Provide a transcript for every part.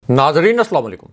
नाजरीन अस्सलाम वालेकुम।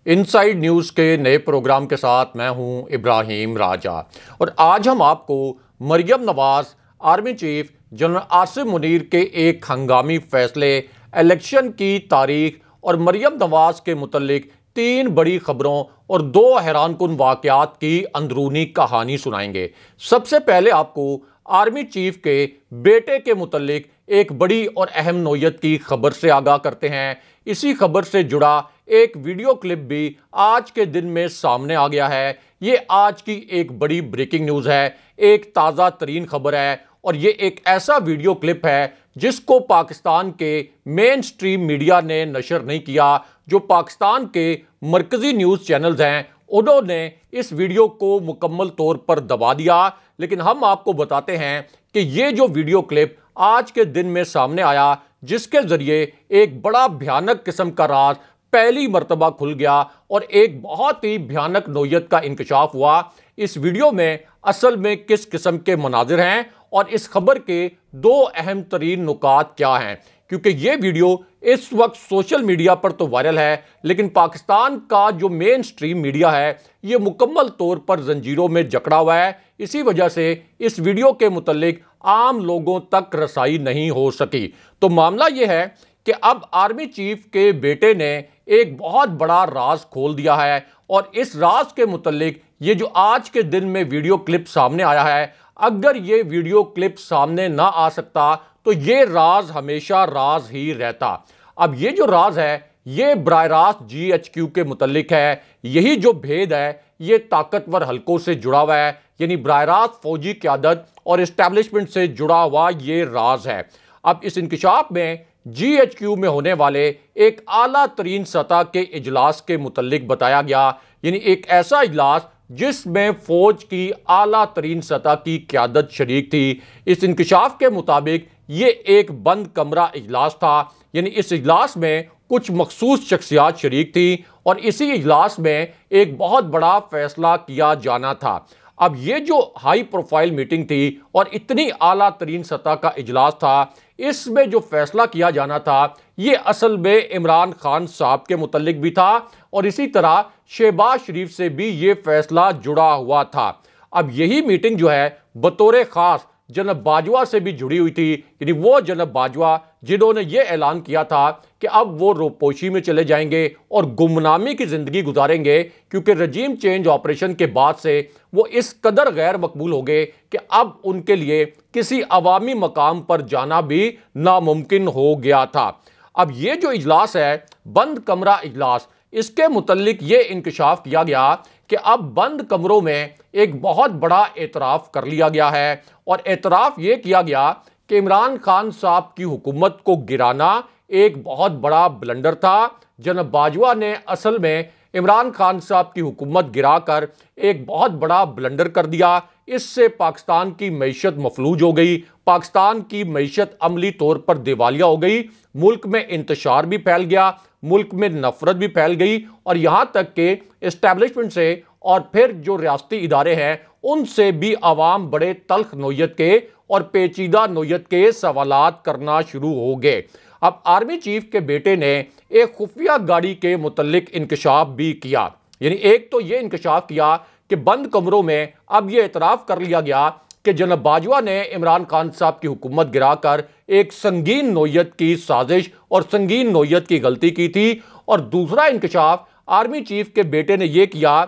इनसाइड न्यूज़ के नए प्रोग्राम के साथ मैं हूं इब्राहिम राजा और आज हम आपको Maryam Nawaz, army chief general Asim Munir के एक हंगामी फैसले, इलेक्शन की तारीख और मरियम नवाज के मुतल्लिक 3 बड़ी खबरों और 2 हैरानकुन वाक़यात की अंदरूनी कहानी सुनाएंगे। सबसे पहले आपको आर्मी चीफ के बेटे के मुतल्लिक एक बड़ी और अहम नोयत की खबर से आगाह करते हैं। इसी खबर से जुड़ा एक वीडियो क्लिप भी आज के दिन में सामने आ गया है। ये आज की एक बड़ी ब्रेकिंग न्यूज़ है, एक ताज़ा तरीन खबर है और ये एक ऐसा वीडियो क्लिप है जिसको पाकिस्तान के मेन स्ट्रीम मीडिया ने नशर नहीं किया। जो पाकिस्तान के मरकजी न्यूज़ चैनल्स हैं उन्होंने इस वीडियो को मुकम्मल तौर पर दबा दिया, लेकिन हम आपको बताते हैं कि ये जो वीडियो क्लिप आज के दिन में सामने आया, जिसके जरिए एक बड़ा भयानक किस्म का राज पहली मर्तबा खुल गया और एक बहुत ही भयानक नोयत का इंकशाफ हुआ। इस वीडियो में असल में किस किस्म के मनाजिर हैं और इस खबर के 2 अहम तरीन नुकात क्या हैं, क्योंकि ये वीडियो इस वक्त सोशल मीडिया पर तो वायरल है, लेकिन पाकिस्तान का जो मेन स्ट्रीम मीडिया है ये मुकम्मल तौर पर जंजीरों में जकड़ा हुआ है। इसी वजह से इस वीडियो के मुतल्लिक आम लोगों तक रसाई नहीं हो सकी। तो मामला यह है कि अब आर्मी चीफ के बेटे ने एक बहुत बड़ा राज खोल दिया है और इस राज के मुतल्लिक ये जो आज के दिन में वीडियो क्लिप सामने आया है, अगर ये वीडियो क्लिप सामने ना आ सकता तो ये राज हमेशा राज ही रहता। अब ये जो राज है ये बराह रास्त GHQ के मुतल्लिक है। यही जो भेद है ये ताकतवर हलकों से जुड़ा हुआ है, यानी बराह रास्त फौजी क़यादत और इस्टेब्लिशमेंट से जुड़ा हुआ ये राज है। अब इस इंकशाफ में GHQ में होने वाले एक आला तरीन सतह के इजलास के मुतल्लिक बताया गया, यानी एक ऐसा इजलास जिसमें फौज की आला तरीन सतह की क़यादत शरीक थी। इस इंकशाफ के मुताबिक ये एक बंद कमरा इजलास था, यानी इस इजलास में कुछ मखसूस शख्सियात शरीक थी और इसी इजलास में एक बहुत बड़ा फैसला किया जाना था। अब ये जो हाई प्रोफाइल मीटिंग थी और इतनी आला तरीन सतह का इजलास था, इसमें जो फैसला किया जाना था ये असल में इमरान खान साहब के मुतल्लिक भी था और इसी तरह शहबाज शरीफ से भी ये फैसला जुड़ा हुआ था। अब यही मीटिंग जो है बतौर ख़ास जनरल बाजवा से भी जुड़ी हुई थी, यानी वो जनरल बाजवा जिन्होंने ये ऐलान किया था कि अब वो रोपोशी में चले जाएंगे और गुमनामी की ज़िंदगी गुजारेंगे, क्योंकि रजीम चेंज ऑपरेशन के बाद से वो इस कदर गैर मकबूल हो गए कि अब उनके लिए किसी अवामी मकाम पर जाना भी नामुमकिन हो गया था। अब ये जो इजलास है बंद कमरा इजलास, इसके मुतल्लिक ये इंकशाफ किया गया कि अब बंद कमरों में एक बहुत बड़ा एतराफ़ कर लिया गया है और एतराफ़ ये किया गया कि इमरान खान साहब की हुकूमत को गिराना एक बहुत बड़ा ब्लंडर था। जनरल बाजवा ने असल में इमरान खान साहब की हुकूमत गिराकर एक बहुत बड़ा ब्लंडर कर दिया। इससे पाकिस्तान की मईशत मफलूज हो गई, पाकिस्तान की मईशत अमली तौर पर दिवालिया हो गई, मुल्क में इंतशार भी फैल गया, मुल्क में नफरत भी फैल गई और यहाँ तक के इस्टेब्लिशमेंट से और फिर जो रियासती इदारे हैं उनसे भी आवाम बड़े तल्ख नोयत के और पेचीदा नोयत के सवालात करना शुरू हो गए। अब आर्मी चीफ के बेटे ने एक खुफिया गाड़ी के मुतल्लिक इंकशाफ भी किया, यानी एक तो ये इंकशाफ किया कि बंद कमरों में अब ये एतराफ़ कर लिया गया कि जनरल बाजवा ने इमरान खान साहब की हुकूमत गिराकर एक संगीन नोयत की साजिश और संगीन नोयत की गलती की थी। और दूसरा इंकशाफ आर्मी चीफ के बेटे ने यह किया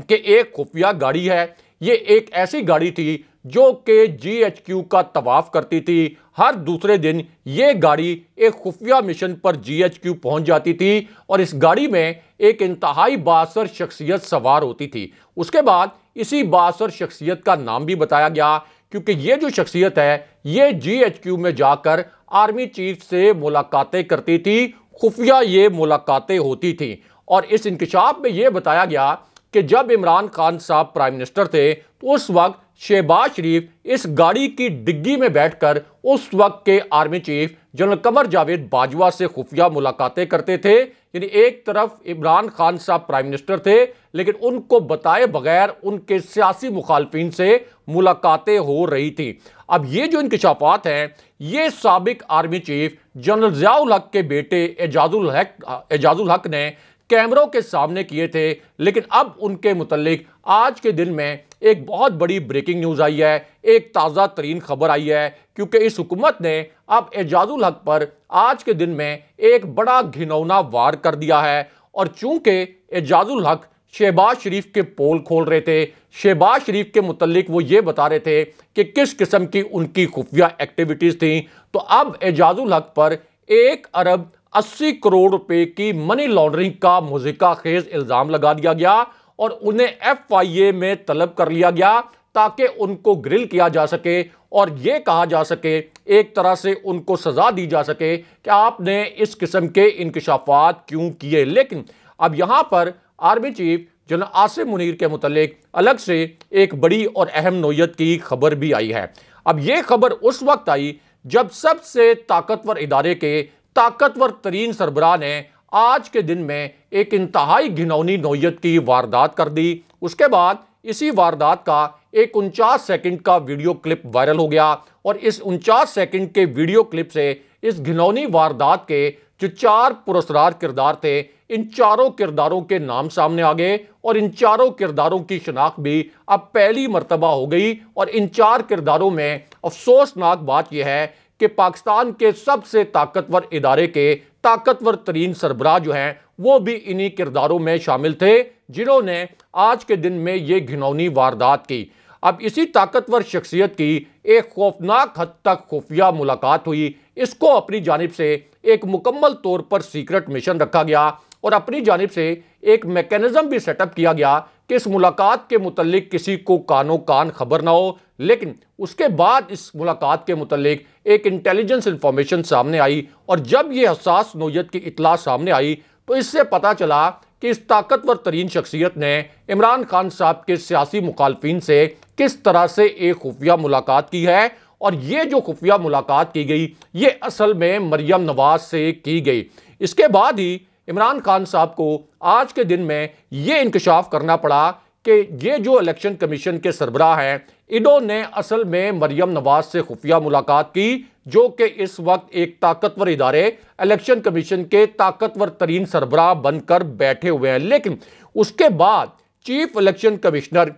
कि एक खुफिया गाड़ी है, ये एक ऐसी गाड़ी थी जो कि GHQ का तवाफ करती थी। हर दूसरे दिन ये गाड़ी एक खुफिया मिशन पर GHQ पहुंच जाती थी और इस गाड़ी में एक इंतहाई बासर शख्सियत सवार होती थी। उसके बाद इसी बासर शख्सियत का नाम भी बताया गया, क्योंकि ये जो शख्सियत है ये GHQ में जाकर आर्मी चीफ से मुलाकातें करती थी, खुफिया ये मुलाकातें होती थी। और इस इंकशाफ में यह बताया गया कि जब इमरान खान साहब प्राइम मिनिस्टर थे तो उस वक्त शहबाज शरीफ इस गाड़ी की डिग्गी में बैठकर उस वक्त के army chief general Qamar Javed Bajwa से खुफिया मुलाकातें करते थे। यानी एक तरफ इमरान खान साहब प्राइम मिनिस्टर थे, लेकिन उनको बताए बगैर उनके सियासी मुखालफिन से मुलाकातें हो रही थी। अब ये जो इंकशाफात हैं, ये साबिक आर्मी चीफ जनरल ज़ियाउल हक के बेटे एजाजुल हक ने कैमरों के सामने किए थे। लेकिन अब उनके मुतल्लिक आज के दिन में एक बहुत बड़ी ब्रेकिंग न्यूज़ आई है, एक ताज़ा तरीन खबर आई है, क्योंकि इस हुकूमत ने अब एजाजुल हक पर आज के दिन में एक बड़ा घिनौना वार कर दिया है। और चूंकि एजाजुल हक शहबाज शरीफ के पोल खोल रहे थे, शहबाज शरीफ के मुतल्लिक वो ये बता रहे थे कि किस किस्म की उनकी खुफिया एक्टिविटीज़ थी, तो अब एजाजुल हक पर 1 अरब 80 करोड़ रुपए की मनी लॉन्ड्रिंग का मुज़िका खेज इल्ज़ाम लगा दिया गया और उन्हें FIA में तलब कर लिया गया ताकि उनको ग्रिल किया जा सके और यह कहा जा सके, एक तरह से उनको सजा दी जा सके कि आपने इस किस्म के इंकशाफात क्यों किए। लेकिन अब यहां पर army chief general Asim Munir के मुतल्लिक अलग से एक बड़ी और अहम नोयत की खबर भी आई है। अब यह खबर उस वक्त आई जब सबसे ताकतवर इदारे के ताकतवर तरीन सरबराह ने आज के दिन में एक इंतहाई घिनौनी नोयत की वारदात कर दी। उसके बाद इसी वारदात का एक 49 सेकंड का वीडियो क्लिप वायरल हो गया और इस 49 सेकंड के वीडियो क्लिप से इस घिनौनी वारदात के जो 4 पुरस्कार किरदार थे, इन चारों किरदारों के नाम सामने आ गए और इन चारों किरदारों की शनाख्त भी अब पहली मर्तबा हो गई। और इन 4 किरदारों में अफसोसनाक बात यह है कि पाकिस्तान के सबसे ताकतवर इदारे के ताकतवर तरीन सरबराह जो हैं वो भी इन्हीं किरदारों में शामिल थे जिन्होंने आज के दिन में ये घिनौनी वारदात की। अब इसी ताकतवर शख्सियत की एक खौफनाक हद तक खुफिया मुलाकात हुई। इसको अपनी जानिब से एक मुकम्मल तौर पर सीक्रेट मिशन रखा गया और अपनी जानिब से एक मैकेनिज्म भी सेटअप किया गया कि इस मुलाकात के मुतल्लिक किसी को कानो कान खबर ना हो। लेकिन उसके बाद इस मुलाकात के मुतल्लिक एक इंटेलिजेंस इंफॉर्मेशन सामने आई और जब ये हसास नोयत की इतला सामने आई तो इससे पता चला कि इस ताकतवर तरीन शख्सियत ने इमरान खान साहब के सियासी मुखालफिन से किस तरह से एक खुफिया मुलाकात की है। और ये जो खुफिया मुलाकात की गई ये असल में मरियम नवाज से की गई। इसके बाद ही इमरान खान साहब को आज के दिन में ये इंकशाफ करना पड़ा कि ये जो इलेक्शन कमीशन के सरबराह हैं इन्होंने असल में मरियम नवाज से खुफिया मुलाकात की, जो कि इस वक्त एक ताकतवर इदारे इलेक्शन कमीशन के ताकतवर तरीन सरबराह बनकर बैठे हुए हैं। लेकिन उसके बाद चीफ इलेक्शन कमिश्नर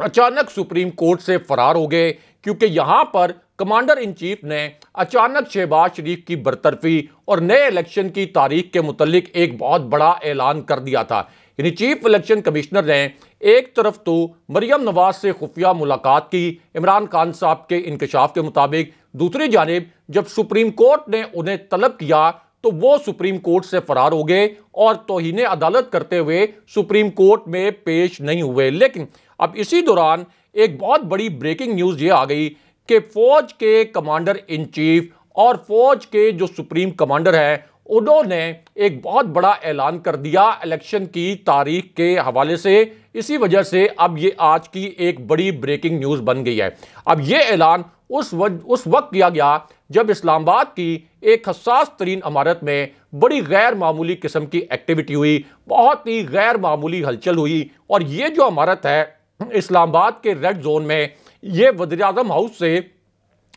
अचानक सुप्रीम कोर्ट से फरार हो गए, क्योंकि यहां पर कमांडर इन चीफ ने अचानक शहबाज शरीफ की बरतरफी और नए इलेक्शन की तारीख के मुतल्लिक एक बहुत बड़ा ऐलान कर दिया था। यानी चीफ इलेक्शन कमिश्नर ने एक तरफ तो मरियम नवाज से खुफिया मुलाकात की इमरान खान साहब के इंकशाफ के मुताबिक, दूसरी जानिब जब सुप्रीम कोर्ट ने उन्हें तलब किया तो वो सुप्रीम कोर्ट से फरार हो गए और तौहीन अदालत करते हुए सुप्रीम कोर्ट में पेश नहीं हुए। लेकिन अब इसी दौरान एक बहुत बड़ी ब्रेकिंग न्यूज़ ये आ गई कि फौज के कमांडर इन चीफ और फौज के जो सुप्रीम कमांडर हैं उन्होंने एक बहुत ऐलान ऐलान कर दिया इलेक्शन की तारीख के हवाले से। इसी वजह से अब ये आज की एक बड़ी ब्रेकिंग न्यूज़ बन गई है। अब ये ऐलान उस वक्त किया गया जब इस्लामाबाद की एक हसास तरीन इमारत में बड़ी गैर मामूली किस्म की एक्टिविटी हुई, बहुत ही गैर मामूली हलचल हुई। और ये जो इमारत है इस्लामाबाद के रेड जोन में, ये वज़ीर-ए-आज़म हाउस से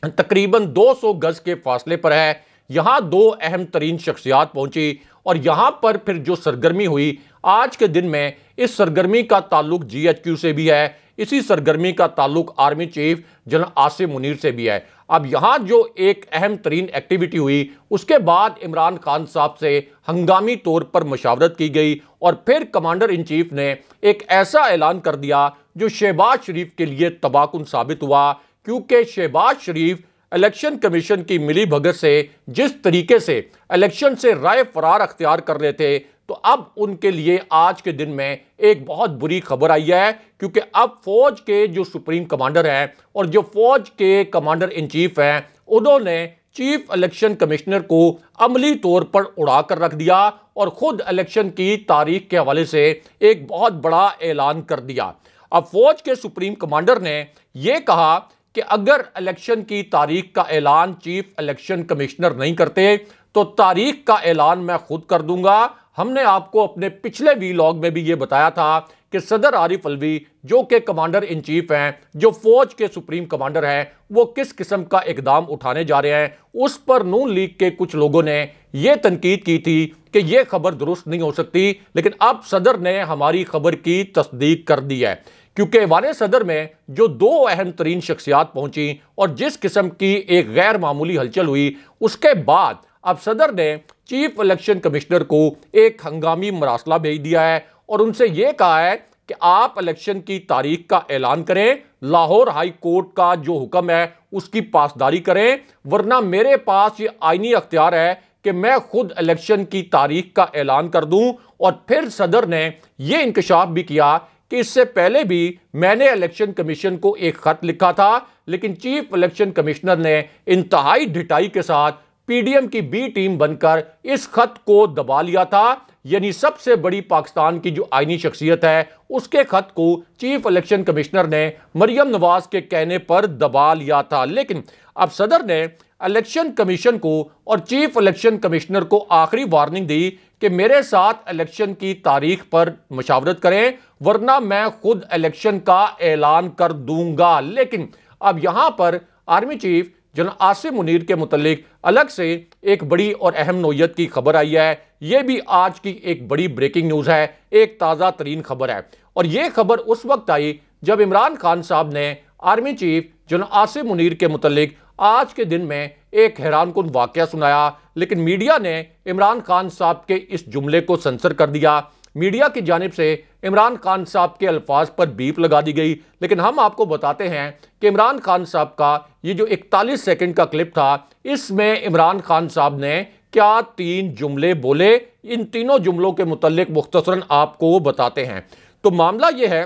तकरीबन 200 गज के फासले पर है। यहाँ 2 अहम तरीन शख्सियात पहुंची और यहाँ पर फिर जो सरगर्मी हुई आज के दिन में, इस सरगर्मी का ताल्लुक GHQ से भी है, इसी सरगर्मी का ताल्लुक army chief general Asim Munir से भी है। अब यहाँ जो एक अहम तरीन एक्टिविटी हुई उसके बाद इमरान खान साहब से हंगामी तौर पर मशावरत की गई और फिर कमांडर इन चीफ ने एक ऐसा ऐलान कर दिया जो शहबाज शरीफ के लिए तबाहकुन साबित हुआ, क्योंकि शहबाज शरीफ इलेक्शन कमीशन की मिली भगत से जिस तरीके से इलेक्शन से राय फरार अख्तियार कर रहे थे, तो अब उनके लिए आज के दिन में एक बहुत बुरी खबर आई है, क्योंकि अब फौज के जो सुप्रीम कमांडर हैं और जो फौज के कमांडर इन चीफ हैं उन्होंने चीफ इलेक्शन कमिश्नर को अमली तौर पर उड़ा कर रख दिया और खुद इलेक्शन की तारीख के हवाले से एक बहुत बड़ा ऐलान कर दिया। अब फौज के सुप्रीम कमांडर ने यह कहा कि अगर इलेक्शन की तारीख का ऐलान चीफ इलेक्शन कमिश्नर नहीं करते तो तारीख का ऐलान मैं खुद कर दूंगा। हमने आपको अपने पिछले वीलॉग में भी यह बताया था कि सदर आरिफ अलवी जो कि कमांडर इन चीफ हैं, जो फौज के सुप्रीम कमांडर हैं, वो किस किस्म का इकदाम उठाने जा रहे हैं। उस पर नून लीग के कुछ लोगों ने यह तनकीद की थी कि यह खबर दुरुस्त नहीं हो सकती, लेकिन अब सदर ने हमारी खबर की तस्दीक कर दी है, क्योंकि वाले सदर में जो दो अहम तरीन शख्सियात पहुंची और जिस किस्म की एक गैर मामूली हलचल हुई, उसके बाद अब सदर ने चीफ इलेक्शन कमिश्नर को एक हंगामी मरासला भेज दिया है और उनसे यह कहा है कि आप इलेक्शन की तारीख का ऐलान करें, लाहौर हाई कोर्ट का जो हुक्म है उसकी पासदारी करें, वरना मेरे पास ये आईनी अख्तियार है कि मैं खुद इलेक्शन की तारीख का ऐलान कर दूं। और फिर सदर ने यह इंकशाफ भी किया कि इससे पहले भी मैंने इलेक्शन कमीशन को एक खत लिखा था, लेकिन चीफ इलेक्शन कमिश्नर ने इंतहाई ढिठाई के साथ पीडीएम की बी टीम बनकर इस खत को दबा लिया था। यानी सबसे बड़ी पाकिस्तान की जो आईनी शख्सियत है उसके खत को चीफ इलेक्शन कमिश्नर ने मरियम नवाज के कहने पर दबा लिया था। लेकिन अब सदर ने इलेक्शन कमीशन को और चीफ इलेक्शन कमिश्नर को आखिरी वार्निंग दी कि मेरे साथ इलेक्शन की तारीख पर मशावरत करें, वरना मैं खुद इलेक्शन का ऐलान कर दूंगा। लेकिन अब यहां पर army chief general Asim Munir के मुतालिक अलग से एक बड़ी और अहम नोयत की खबर आई है। यह भी आज की एक बड़ी ब्रेकिंग न्यूज़ है, एक ताज़ा तरीन खबर है। और यह खबर उस वक्त आई जब इमरान खान साहब ने army chief general Asim Munir के मुतालिक आज के दिन में एक हैरानकुन वाकया सुनाया, लेकिन मीडिया ने इमरान खान साहब के इस जुमले को सेंसर कर दिया। मीडिया की जानिब से इमरान खान साहब के अल्फाज पर बीप लगा दी गई। लेकिन हम आपको बताते हैं कि इमरान खान साहब का ये जो 41 सेकंड का क्लिप था, इसमें इमरान खान साहब ने क्या 3 जुमले बोले, इन तीनों जुमलों के मुताल्लिक मुख्तसरन आपको बताते हैं। तो मामला यह है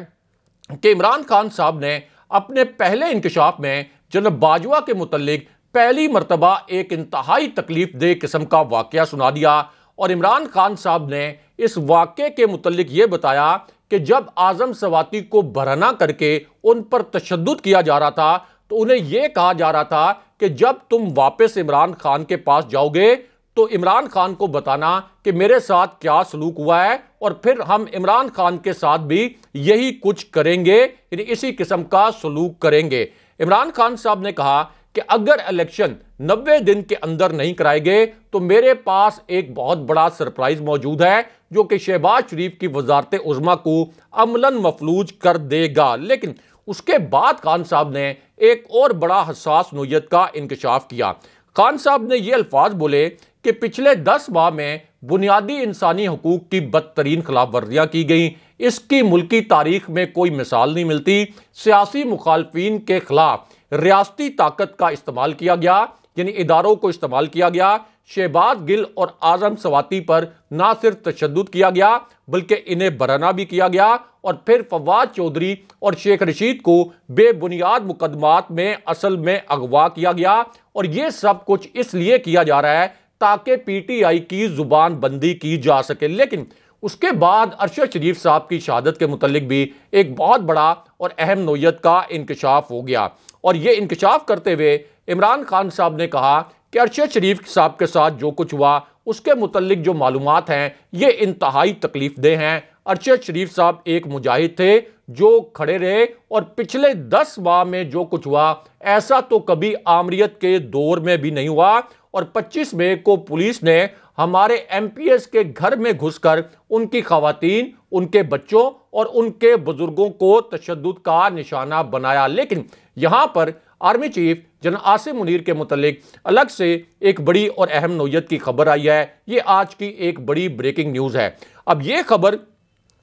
कि इमरान खान साहब ने अपने पहले इंकशाफ में जनरल बाजवा के मुताल्लिक पहली मरतबा एक इंतहाई तकलीफ दे किस्म का वाकया सुना दिया। और इमरान खान साहब ने इस वाक़े के मुताल्लिक ये बताया कि जब आज़म सवाती को बरहना करके उन पर तशद्दुद किया जा रहा था तो उन्हें यह कहा जा रहा था कि जब तुम वापस इमरान खान के पास जाओगे तो इमरान खान को बताना कि मेरे साथ क्या सलूक हुआ है और फिर हम इमरान खान के साथ भी यही कुछ करेंगे, यानी इसी किस्म का सलूक करेंगे। इमरान खान साहब ने कहा कि अगर इलेक्शन 90 दिन के अंदर नहीं कराए गए तो मेरे पास एक बहुत बड़ा सरप्राइज मौजूद है जो कि शहबाज शरीफ की वजारत उज़्मा को अमलन मफलूज कर देगा। लेकिन उसके बाद खान साहब ने एक और बड़ा हसास नोयत का इंकशाफ किया। खान साहब ने यह अल्फाज बोले कि पिछले 10 माह में बुनियादी इंसानी हकूक की बदतरीन खिलाफ वर्जियां की गई, इसकी मुल्की तारीख में कोई मिसाल नहीं मिलती। सियासी मुखालफिन के खिलाफ रियासती ताकत का इस्तेमाल किया गया, यानी इदारों को इस्तेमाल किया गया। शहबाज गिल और आज़म सवाती पर ना सिर्फ तशद्दुद किया गया बल्कि इन्हें बरहना भी किया गया और फिर फवाद चौधरी और शेख रशीद को बेबुनियाद मुकदमात में असल में अगवा किया गया। और यह सब कुछ इसलिए किया जा रहा है ताकि पीटीआई की जुबान बंदी की जा सके। लेकिन उसके बाद अरशद शरीफ साहब की शहादत के मुतालिक भी एक बहुत बड़ा और अहम नोयत का इंकशाफ हो गया। और यह इंकशाफ करते हुए इमरान खान साहब ने कहा कि अरशद शरीफ साहब के साथ जो कुछ हुआ उसके मुताल्लिक जो मालूमात हैं ये इंतहाई तकलीफदेह हैं। अरशद शरीफ साहब एक मुजाहिद थे जो खड़े रहे और पिछले 10 माह में जो कुछ हुआ ऐसा तो कभी आमरीत के दौर में भी नहीं हुआ। और 25 मई को पुलिस ने हमारे एमपीएस के घर में घुसकर उनकी खवातीन, उनके बच्चों और उनके बुजुर्गों को तशद्दुद का निशाना बनाया। लेकिन यहां पर army chief general Asim Munir के मुतालिक अलग से एक बड़ी और अहम नोयत की खबर आई है। ये आज की एक बड़ी ब्रेकिंग न्यूज़ है। अब ये खबर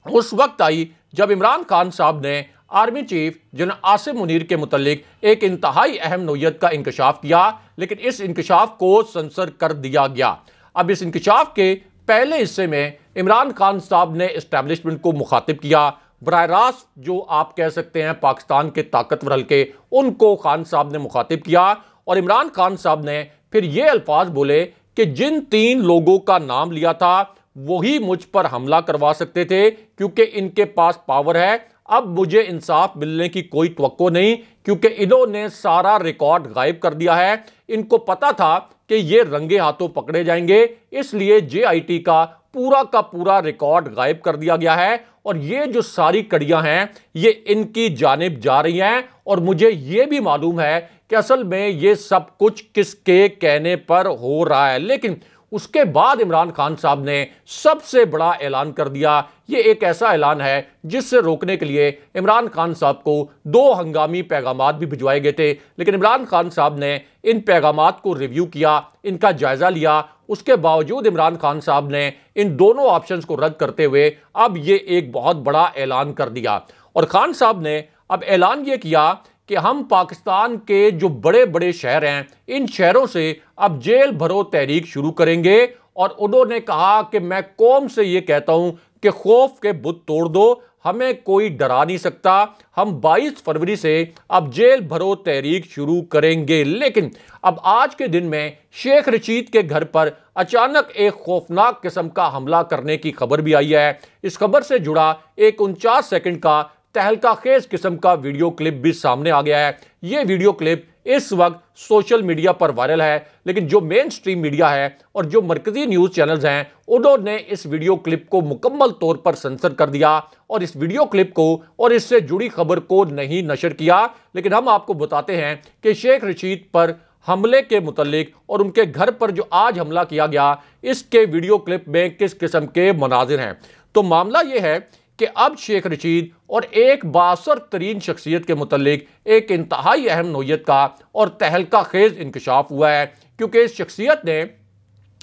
उस वक्त आई जब इमरान खान साहब ने army chief general Asim Munir के मुतालिक एक इंतहाई अहम नोयत का इंकशाफ किया, लेकिन इस इंकशाफ को सेंसर कर दिया गया। अब इस इंकशाफ के पहले हिस्से में इमरान खान साहब ने एस्टैब्लिशमेंट को मुखातिब किया, बराह रास्त जो आप कह सकते हैं पाकिस्तान के ताकतवर हल्के, उनको खान साहब ने मुखातिब किया। और इमरान खान साहब ने फिर ये अल्फाज बोले कि जिन 3 लोगों का नाम लिया था वही मुझ पर हमला करवा सकते थे क्योंकि इनके पास पावर है। अब मुझे इंसाफ मिलने की कोई तवक्को नहीं क्योंकि इन्होंने सारा रिकॉर्ड गायब कर दिया है। इनको पता था कि ये रंगे हाथों पकड़े जाएंगे, इसलिए जेआईटी का पूरा रिकॉर्ड गायब कर दिया गया है और ये जो सारी कड़ियां हैं ये इनकी जानिब जा रही हैं। और मुझे ये भी मालूम है कि असल में ये सब कुछ किसके कहने पर हो रहा है। लेकिन उसके बाद इमरान खान साहब ने सबसे बड़ा ऐलान कर दिया। ये एक ऐसा ऐलान है जिससे रोकने के लिए इमरान खान साहब को 2 हंगामी पैगामात भी भिजवाए गए थे, लेकिन इमरान खान साहब ने इन पैगामात को रिव्यू किया, इनका जायजा लिया। उसके बावजूद इमरान खान साहब ने इन दोनों ऑप्शंस को रद्द करते हुए अब ये एक बहुत बड़ा ऐलान कर दिया। और खान साहब ने अब ऐलान ये किया कि हम पाकिस्तान के जो बड़े बड़े शहर हैं इन शहरों से अब जेल भरो तहरीक शुरू करेंगे। और उन्होंने कहा कि मैं कौम से ये कहता हूं कि खौफ के बुत तोड़ दो, हमें कोई डरा नहीं सकता। हम 22 फरवरी से अब जेल भरो तहरीक शुरू करेंगे। लेकिन अब आज के दिन में शेख रशीद के घर पर अचानक एक खौफनाक किस्म का हमला करने की खबर भी आई है। इस खबर से जुड़ा एक 49 सेकंड का तहलका खेज किस्म का वीडियो क्लिप भी सामने आ गया है। यह वीडियो क्लिप इस वक्त सोशल मीडिया पर वायरल है, लेकिन जो मेन स्ट्रीम मीडिया है और जो मरकजी न्यूज चैनल्स हैं उन्होंने इस वीडियो क्लिप को मुकम्मल तौर पर सेंसर कर दिया और इस वीडियो क्लिप को और इससे जुड़ी खबर को नहीं नशर किया। लेकिन हम आपको बताते हैं कि शेख रशीद पर हमले के मुतल्लिक और उनके घर पर जो आज हमला किया गया इसके वीडियो क्लिप में किस किस्म के मनाजिर हैं। तो मामला यह है कि अब शेख रशीद और एक बासर तरीन शख्सियत के मुतल्लिक एक इंतहाई अहम नोयत का और तहलका खेज इंकशाफ हुआ है, क्योंकि इस शख्सियत ने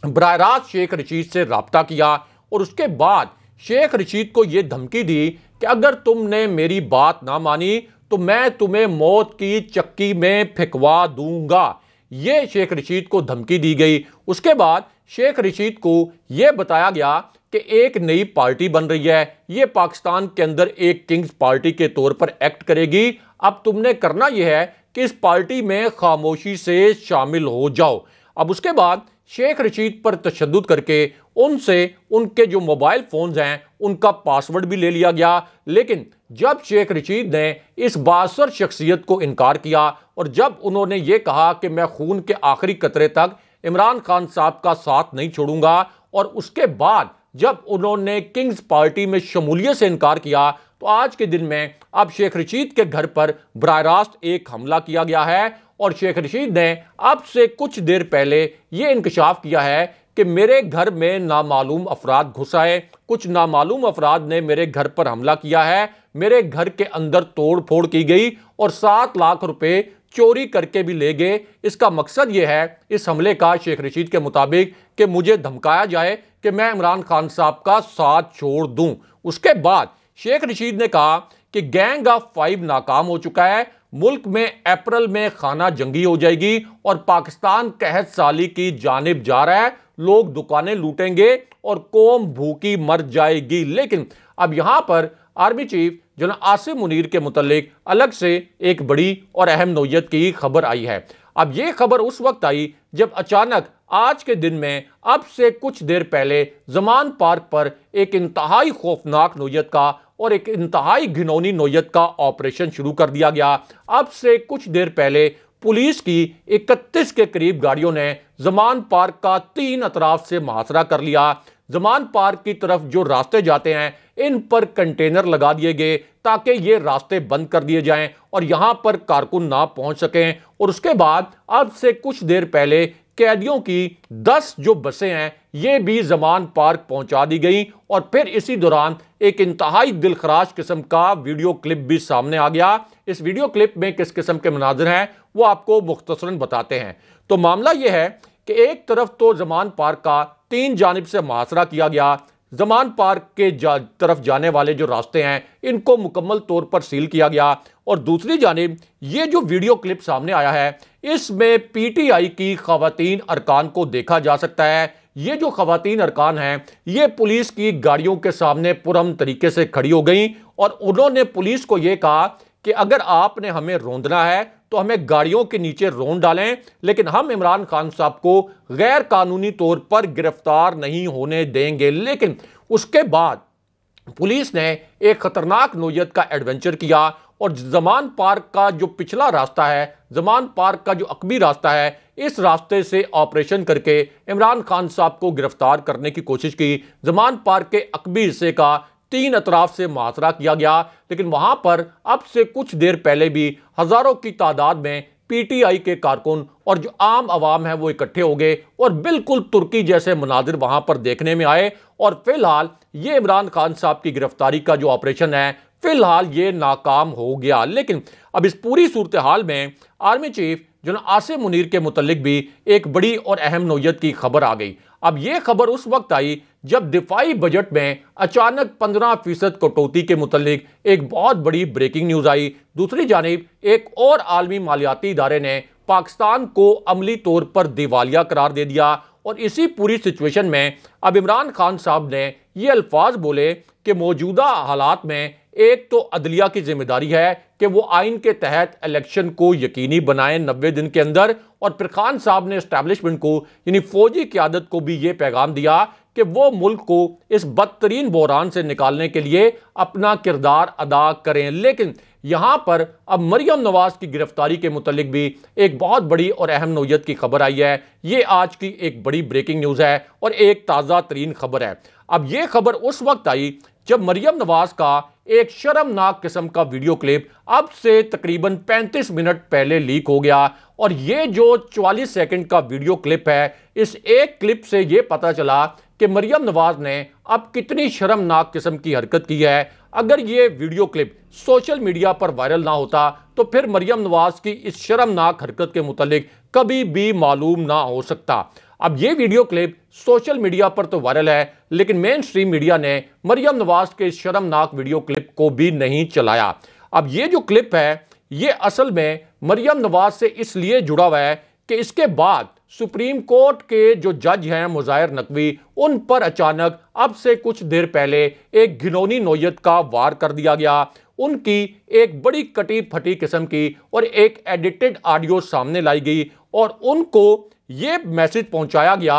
बराह रास्त शेख रशीद से रब्ता किया और उसके बाद शेख रशीद को यह धमकी दी कि अगर तुमने मेरी बात ना मानी तो मैं तुम्हें मौत की चक्की में फेंकवा दूंगा। यह शेख रशीद को धमकी दी गई। उसके बाद शेख रशीद को यह बताया गया कि एक नई पार्टी बन रही है, यह पाकिस्तान के अंदर एक किंग्स पार्टी के तौर पर एक्ट करेगी। अब तुमने करना यह है कि इस पार्टी में खामोशी से शामिल हो जाओ। अब उसके बाद शेख रशीद पर तशद्दुद करके उनसे उनके जो मोबाइल फोन्स हैं उनका पासवर्ड भी ले लिया गया। लेकिन जब शेख रशीद ने इस बासर शख्सियत को इनकार किया और जब उन्होंने ये कहा कि मैं खून के आखिरी कतरे तक इमरान खान साहब का साथ नहीं छोड़ूंगा, और उसके बाद जब उन्होंने किंग्स पार्टी में शमूलियत से इनकार किया, तो आज के दिन में अब शेख रशीद के घर पर बराह रास्त एक हमला किया गया है। और शेख रशीद ने अब से कुछ देर पहले यह इंकशाफ किया है कि मेरे घर में नामालूम अफराद घुस आए, कुछ नामालूम अफराद ने मेरे घर पर हमला किया है, मेरे घर के अंदर तोड़ फोड़ की गई और 7 लाख रुपए चोरी करके भी ले गए। इसका मकसद यह है इस हमले का शेख रशीद के मुताबिक कि मुझे धमकाया जाए कि मैं इमरान खान साहब का साथ छोड़ दूं। उसके बाद शेख रशीद ने कहा कि गैंग ऑफ 5 नाकाम हो चुका है, मुल्क में अप्रैल में खाना जंगी हो जाएगी और पाकिस्तान कहत साली की जानिब जा रहा है, लोग दुकानें लूटेंगे और कौम भूखी मर जाएगी। लेकिन अब यहां पर army chief general Asim Munir के मुतल्लिक अलग से एक बड़ी और अहम नोयत की खबर आई है। अब यह खबर उस वक्त आई जब अचानक आज के दिन में अब से कुछ देर पहले जमान पार्क पर एक इंतहाई खौफनाक नोयत का और एक इंतहाई घिनौनी नोयत का ऑपरेशन शुरू कर दिया गया। अब से कुछ देर पहले पुलिस की 31 के करीब गाड़ियों ने जमान पार्क का 3 अतराफ से मुहासरा कर लिया। जमान पार्क की तरफ जो रास्ते जाते हैं इन पर कंटेनर लगा दिए गए ताकि ये रास्ते बंद कर दिए जाएं और यहां पर कारकुन ना पहुंच सकें। और उसके बाद अब से कुछ देर पहले कैदियों की 10 जो बसें हैं ये भी जमान पार्क पहुंचा दी गई। और फिर इसी दौरान एक इंतहाई दिलखराश किस्म का वीडियो क्लिप भी सामने आ गया। इस वीडियो क्लिप में किस किस्म के मनाजिर हैं वो आपको मुख्तसरन बताते हैं। तो मामला यह है कि एक तरफ तो जमान पार्क का 3 जानिब से मुहासरा किया गया, जमान पार्क के तरफ जाने वाले जो रास्ते हैं इनको मुकम्मल तौर पर सील किया गया, और दूसरी जानिब ये जो वीडियो क्लिप सामने आया है इसमें पीटीआई की खवातीन अरकान को देखा जा सकता है। ये जो खवातीन अरकान हैं ये पुलिस की गाड़ियों के सामने पुरअमन तरीके से खड़ी हो गई और उन्होंने पुलिस को यह कहा कि अगर आपने हमें रोंदना है तो हमें गाड़ियों के नीचे रोंद डालें, लेकिन हम इमरान खान साहब को गैर कानूनी तौर पर गिरफ्तार नहीं होने देंगे। लेकिन उसके बाद पुलिस ने एक खतरनाक नोयत का एडवेंचर किया और जमान पार्क का जो पिछला रास्ता है, जमान पार्क का जो अकबी रास्ता है, इस रास्ते से ऑपरेशन करके इमरान खान साहब को गिरफ्तार करने की कोशिश की। जमान पार्क के अकबी हिस्से का 3 अतराफ से मुहासरा किया गया, लेकिन वहां पर अब से कुछ देर पहले भी हजारों की तादाद में पीटीआई के कारकुन और जो आम आवाम है वो इकट्ठे हो गए और बिल्कुल तुर्की जैसे मनाजिर वहां पर देखने में आए। और फिलहाल ये इमरान खान साहब की गिरफ्तारी का जो ऑपरेशन है, फिलहाल ये नाकाम हो गया। लेकिन अब इस पूरी सूरत हाल में army chief general Asim Munir के मुतल्लिक भी एक बड़ी और अहम नोयत की खबर आ गई। अब यह खबर उस वक्त आई जब दिफाई बजट में अचानक 15% कटौती के मुतल्लिक एक बहुत बड़ी ब्रेकिंग न्यूज आई। दूसरी जानिब एक और आलमी मालियाती इदारे ने पाकिस्तान को अमली तौर पर दिवालिया करार दे दिया। और इसी पूरी सिचुएशन में अब इमरान खान साहब ने ये अल्फाज बोले कि मौजूदा हालात में एक तो अदलिया की जिम्मेदारी है कि वो आइन के तहत इलेक्शन को यकीनी बनाएं 90 दिन के अंदर। और फिर खान साहब ने एस्टैब्लिशमेंट को यानी फौजी क़यादत को भी ये पैगाम दिया कि वो मुल्क को इस बदतरीन बहरान से निकालने के लिए अपना किरदार अदा करें। लेकिन यहां पर अब मरियम नवाज की गिरफ्तारी के मुतालिक भी एक बहुत बड़ी और अहम नोयत की खबर आई है। ये आज की एक बड़ी ब्रेकिंग न्यूज है और एक ताज़ा तरीन खबर है। अब ये खबर उस वक्त आई जब मरियम नवाज का एक शर्मनाक किस्म का वीडियो क्लिप अब से तकरीबन 35 मिनट पहले लीक हो गया। और ये जो 44 सेकंड का वीडियो क्लिप है, इस एक क्लिप से ये पता चला कि मरियम नवाज ने अब कितनी शर्मनाक किस्म की हरकत की है। अगर ये वीडियो क्लिप सोशल मीडिया पर वायरल ना होता तो फिर मरियम नवाज की इस शर्मनाक हरकत के मुतालिक कभी भी मालूम ना हो सकता। अब ये वीडियो क्लिप सोशल मीडिया पर तो वायरल है, लेकिन मेन स्ट्रीम मीडिया ने मरियम नवाज के इस शर्मनाक वीडियो क्लिप को भी नहीं चलाया। अब ये जो क्लिप है, ये असल में मरियम नवाज से इसलिए जुड़ा हुआ है कि इसके बाद सुप्रीम कोर्ट के जो जज हैं मुज़ाहिर नकवी, उन पर अचानक अब से कुछ देर पहले एक घिनौनी नोयत का वार कर दिया गया। उनकी एक बड़ी कटी फटी किस्म की और एक एडिटेड ऑडियो सामने लाई गई और उनको ये मैसेज पहुंचाया गया,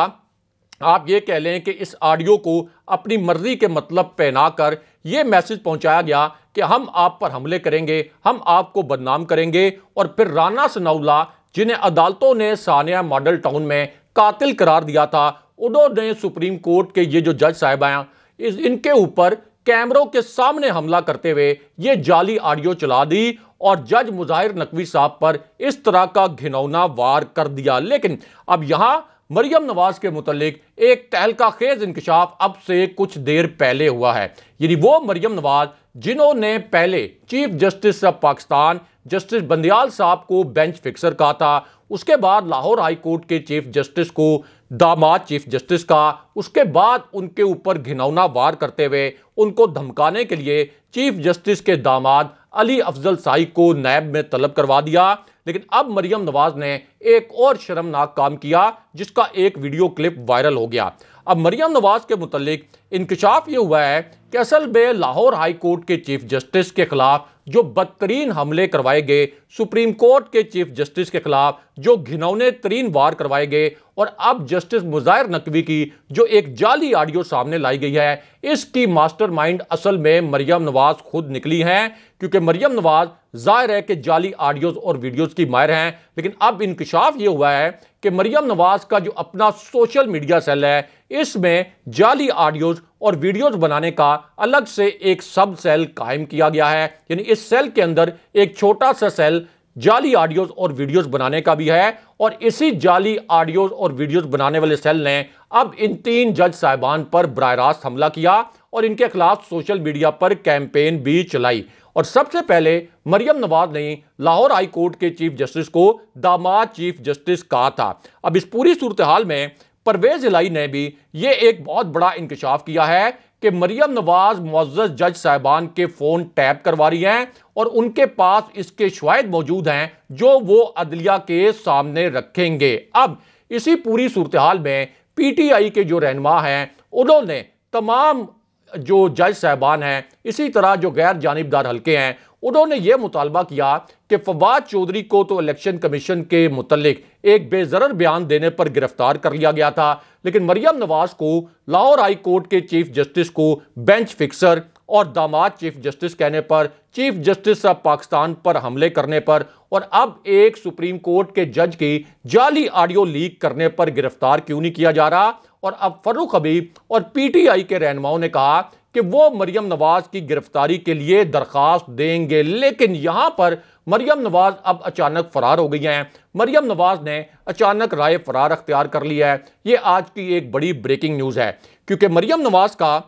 आप ये कह लें कि इस ऑडियो को अपनी मर्जी के मतलब पहना कर यह मैसेज पहुंचाया गया कि हम आप पर हमले करेंगे, हम आपको बदनाम करेंगे। और फिर राना सनाउल्लाह, जिन्हें अदालतों ने सानिया मॉडल टाउन में कातिल करार दिया था, उन्होंने सुप्रीम कोर्ट के ये जो जज साहब हैं, इनके ऊपर कैमरों के सामने हमला करते हुए ये जाली ऑडियो चला दी और जज मुज़ाहिर नकवी साहब पर इस तरह का घिनौना वार कर दिया। लेकिन अब यहां मरियम नवाज के मुतालिक एक तहलका खेज इंकशाफ अब से कुछ देर पहले हुआ है। यानी वो मरियम नवाज जिन्होंने पहले chief justice of Pakistan justice Bandial साहब को बेंच फिक्सर कहा था, उसके बाद लाहौर हाई कोर्ट के चीफ जस्टिस को दामाद चीफ जस्टिस का, उसके बाद उनके ऊपर घिनौना वार करते हुए उनको धमकाने के लिए चीफ जस्टिस के दामाद अली अफजल साई को नैब में तलब करवा दिया। लेकिन अब मरियम नवाज ने एक और शर्मनाक काम किया जिसका एक वीडियो क्लिप वायरल हो गया। अब मरियम नवाज के मुतालिक इंकशाफ ये हुआ है कि असल में लाहौर हाई कोर्ट के चीफ जस्टिस के खिलाफ जो बदतरीन हमले करवाए गए, सुप्रीम कोर्ट के चीफ जस्टिस के खिलाफ जो घिनौने तरीन वार करवाए गए, और अब जस्टिस मुज़ाहिर नकवी की जो एक जाली ऑडियो सामने लाई गई है, इसकी मास्टरमाइंड असल में मरियम नवाज खुद निकली हैं। क्योंकि मरियम नवाज जाहिर है कि जाली ऑडियोज और वीडियोज की माहिर हैं। लेकिन अब इंकशाफ ये हुआ है कि मरियम नवाज का जो अपना सोशल मीडिया सेल है, इसमें जाली ऑडियोज और वीडियोज बनाने का अलग से एक सब सेल कायम किया गया है। यानी इस सेल के अंदर एक छोटा सा सेल जाली ऑडियोज और वीडियोज बनाने का भी है। और इसी जाली ऑडियोज और वीडियोज बनाने वाले सेल ने अब इन 3 जज साहिबान पर बराह रास्त हमला किया और इनके खिलाफ सोशल मीडिया पर कैंपेन भी चलाई। और सबसे पहले मरियम नवाज ने लाहौर हाई कोर्ट के चीफ जस्टिस को दामाद चीफ जस्टिस कहा था। अब इस पूरी सूरत हाल में परवेज इलाही ने भी ये एक बहुत बड़ा इंकशाफ किया है कि मरियम नवाज मुअज़्ज़ज़ जज साहिबान के फोन टैप करवा रही हैं और उनके पास इसके शवाहिद मौजूद हैं जो वो अदलिया के सामने रखेंगे। अब इसी पूरी सूरत हाल में पीटीआई के जो रहनुमा हैं, उन्होंने तमाम जो जज साहबान हैं, इसी तरह जो गैर जानिबदार हल्के हैं, उन्होंने यह मुतालबा किया कि फवाद चौधरी को तो इलेक्शन कमीशन के मुतल्लिक एक बेजरर बयान देने पर गिरफ्तार कर लिया गया था, लेकिन मरियम नवाज को लाहौर हाई कोर्ट के चीफ जस्टिस को बेंच फिक्सर और दामाद चीफ जस्टिस कहने पर, चीफ जस्टिस ऑफ पाकिस्तान पर हमले करने पर और अब एक सुप्रीम कोर्ट के जज की जाली ऑडियो लीक करने पर गिरफ्तार क्यों नहीं किया जा रहा। और अब फर्रुख हबीब और पीटीआई के रहनुमाओं ने कहा कि वो मरियम नवाज की गिरफ्तारी के लिए दरखास्त देंगे, लेकिन यहां पर मरियम नवाज अब अचानक फरार हो गई हैं। मरियम नवाज ने अचानक राय फरार अख्तियार कर लिया है। यह आज की एक बड़ी ब्रेकिंग न्यूज़ है, क्योंकि मरियम नवाज का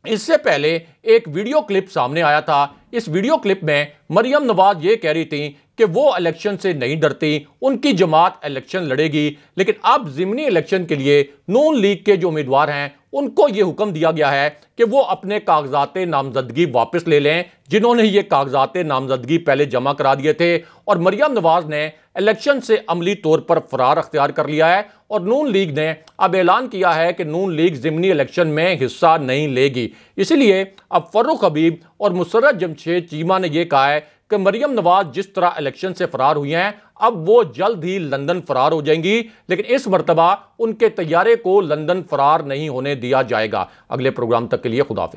इससे पहले एक वीडियो क्लिप सामने आया था। इस वीडियो क्लिप में मरियम नवाज ये कह रही थी कि वो इलेक्शन से नहीं डरती, उनकी जमात इलेक्शन लड़ेगी, लेकिन अब ज़िमनी इलेक्शन के लिए नून लीग के जो उम्मीदवार हैं उनको ये हुक्म दिया गया है कि वो अपने कागजात नामजदगी वापस ले लें, जिन्होंने ये कागजात नामजदगी पहले जमा करा दिए थे। और मरियम नवाज ने इलेक्शन से अमली तौर पर फरार अख्तियार कर लिया है और नून लीग ने अब ऐलान किया है कि नून लीग ज़िमनी इलेक्शन में हिस्सा नहीं लेगी। इसलिए अब फर्रुख हबीब और मुसर्रत जमशेद चीमा ने यह कहा है कि मरियम नवाज जिस तरह इलेक्शन से फरार हुई हैं, अब वो जल्द ही लंदन फरार हो जाएंगी, लेकिन इस मर्तबा उनके तैयारे को लंदन फरार नहीं होने दिया जाएगा। अगले प्रोग्राम तक के लिए खुदा हाफिज।